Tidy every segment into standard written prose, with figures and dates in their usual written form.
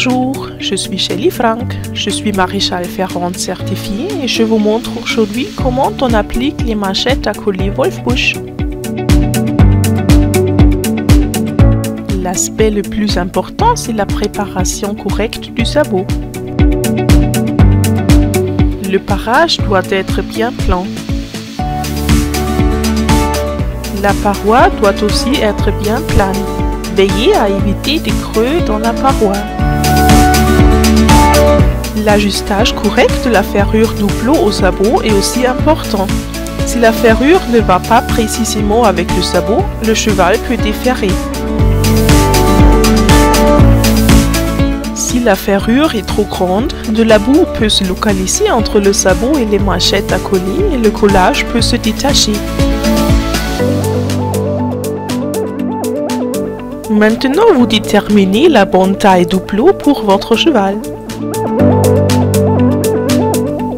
Bonjour, je suis Shelly Frank, je suis maréchale ferrante certifiée et je vous montre aujourd'hui comment on applique les manchettes à collier Wolf-Bush. L'aspect le plus important, c'est la préparation correcte du sabot. Le parage doit être bien plan. La paroi doit aussi être bien plane. Veillez à éviter des creux dans la paroi. L'ajustage correct de la ferrure doublot au sabot est aussi important. Si la ferrure ne va pas précisément avec le sabot, le cheval peut déferrer. Si la ferrure est trop grande, de la boue peut se localiser entre le sabot et les manchettes à coller et le collage peut se détacher. Maintenant, vous déterminez la bonne taille doublot pour votre cheval.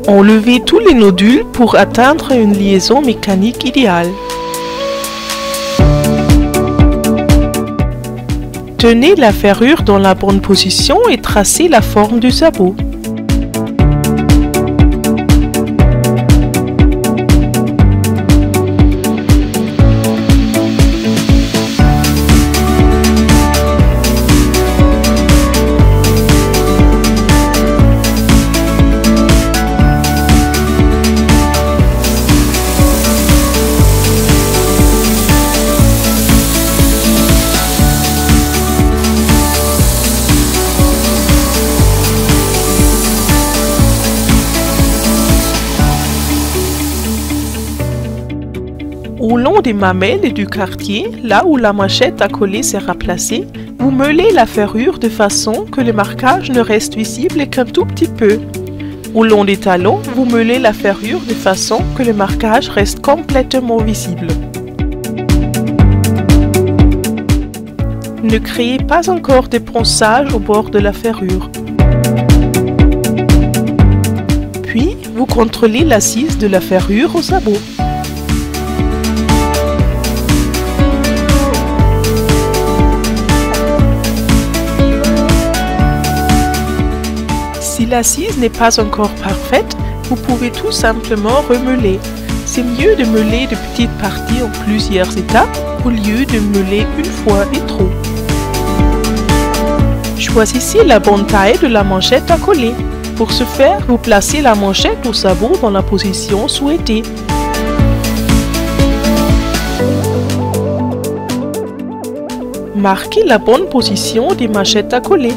Enlevez tous les nodules pour atteindre une liaison mécanique idéale. Tenez la ferrure dans la bonne position et tracez la forme du sabot. Au long des mamelles et du quartier, là où la manchette à coller sera placée, vous meulez la ferrure de façon que le marquage ne reste visible qu'un tout petit peu. Au long des talons, vous meulez la ferrure de façon que le marquage reste complètement visible. Ne créez pas encore de ponçage au bord de la ferrure. Puis, vous contrôlez l'assise de la ferrure au sabot. Si l'assise n'est pas encore parfaite, vous pouvez tout simplement remeuler. C'est mieux de meuler de petites parties en plusieurs étapes au lieu de meuler une fois et trop. Choisissez la bonne taille de la manchette à coller. Pour ce faire, vous placez la manchette au sabot dans la position souhaitée. Marquez la bonne position des manchettes à coller.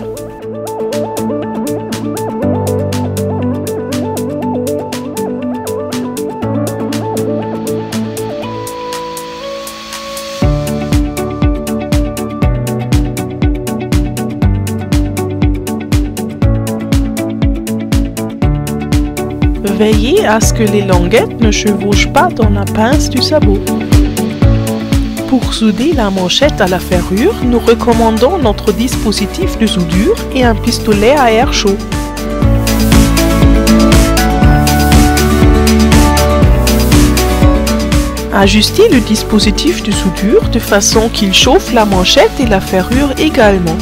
Veillez à ce que les languettes ne chevauchent pas dans la pince du sabot. Pour souder la manchette à la ferrure, nous recommandons notre dispositif de soudure et un pistolet à air chaud. Ajustez le dispositif de soudure de façon qu'il chauffe la manchette et la ferrure également.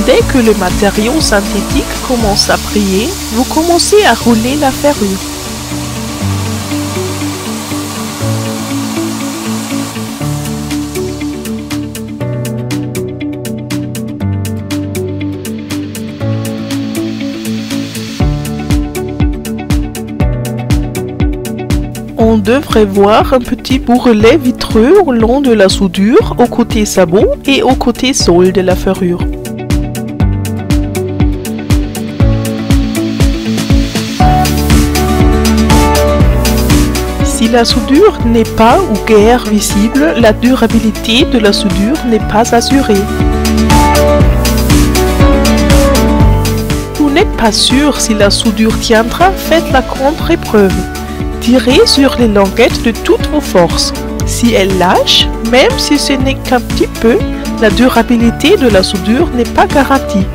Dès que le matériau synthétique commence à briller, vous commencez à rouler la ferrure. On devrait voir un petit bourrelet vitreux au long de la soudure, au côté sabot et au côté sole de la ferrure. Si la soudure n'est pas ou guère visible, la durabilité de la soudure n'est pas assurée. Vous n'êtes pas sûr si la soudure tiendra, faites la contre-épreuve. Tirez sur les languettes de toutes vos forces. Si elles lâchent, même si ce n'est qu'un petit peu, la durabilité de la soudure n'est pas garantie.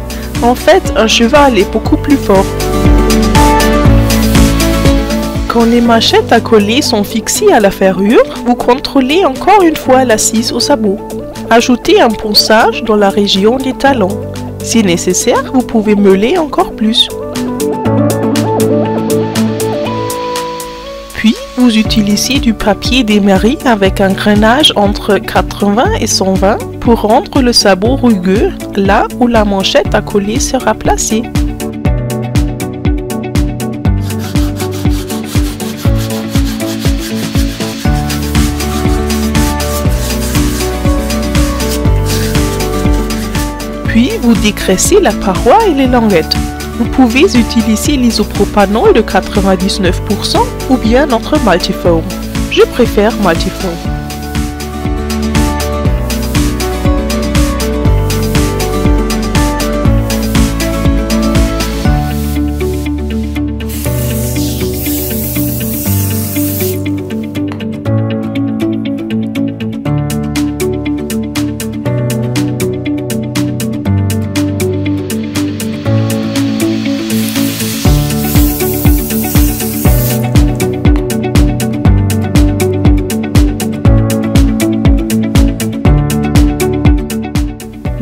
En fait, un cheval est beaucoup plus fort. Quand les manchettes à coller sont fixées à la ferrure, vous contrôlez encore une fois l'assise au sabot. Ajoutez un ponçage dans la région des talons. Si nécessaire, vous pouvez meuler encore plus. Puis, vous utilisez du papier d'émery avec un grainage entre 80 et 120 pour rendre le sabot rugueux là où la manchette à coller sera placée. Puis, vous dégraissez la paroi et les languettes. Vous pouvez utiliser l'isopropanol de 99% ou bien notre Multifoam. Je préfère Multifoam.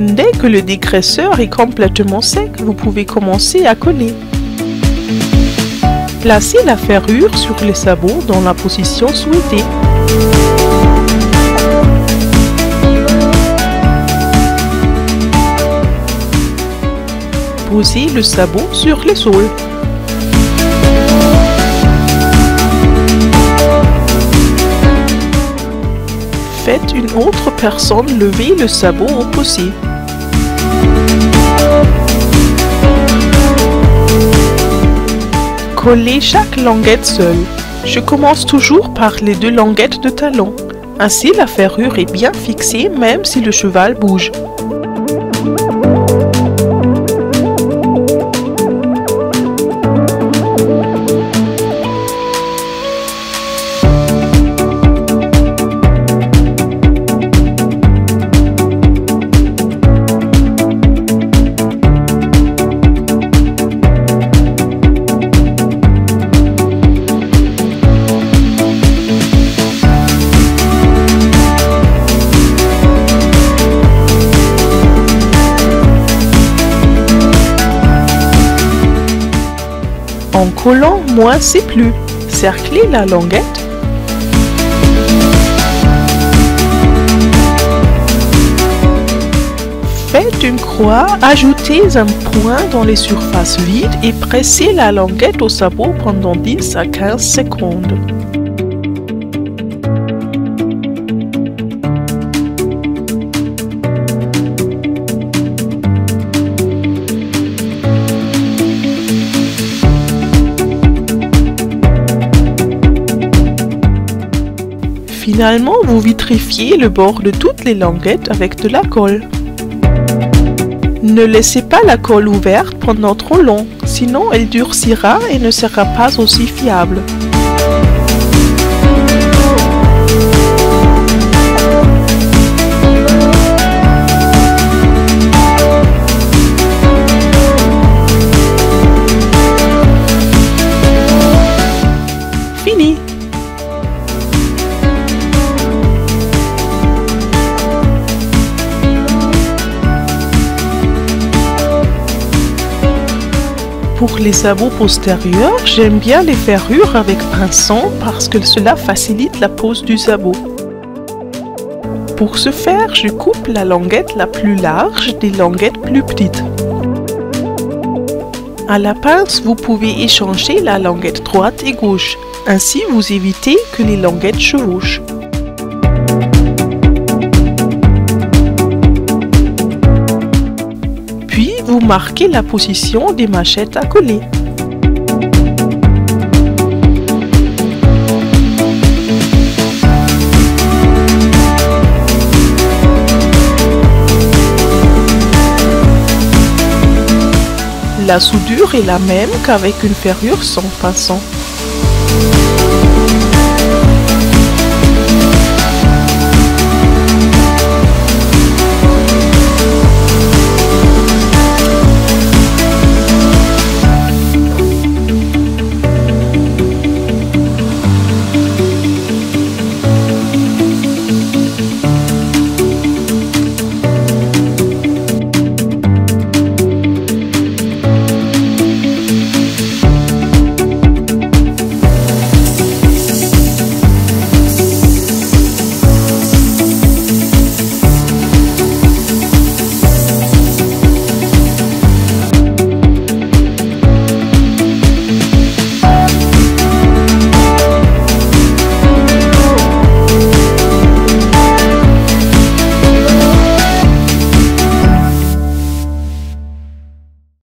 Dès que le dégraisseur est complètement sec, vous pouvez commencer à coller. Placez la ferrure sur les sabots dans la position souhaitée. Posez le sabot sur les soles. Faites une autre personne lever le sabot opposé. Collez chaque languette seule. Je commence toujours par les deux languettes de talon. Ainsi, la ferrure est bien fixée même si le cheval bouge. En collant, moins c'est plus. Cerclez la languette. Faites une croix, ajoutez un point dans les surfaces vides et pressez la languette au sabot pendant 10 à 15 secondes. Finalement, vous vitrifiez le bord de toutes les languettes avec de la colle. Ne laissez pas la colle ouverte pendant trop long, sinon elle durcira et ne sera pas aussi fiable. Fini! Pour les sabots postérieurs, j'aime bien les ferrures avec pinceau parce que cela facilite la pose du sabot. Pour ce faire, je coupe la languette la plus large des languettes plus petites. À la pince, vous pouvez échanger la languette droite et gauche. Ainsi, vous évitez que les languettes chevauchent. Puis, vous marquez la position des machettes à coller. La soudure est la même qu'avec une ferrure sans pinceau.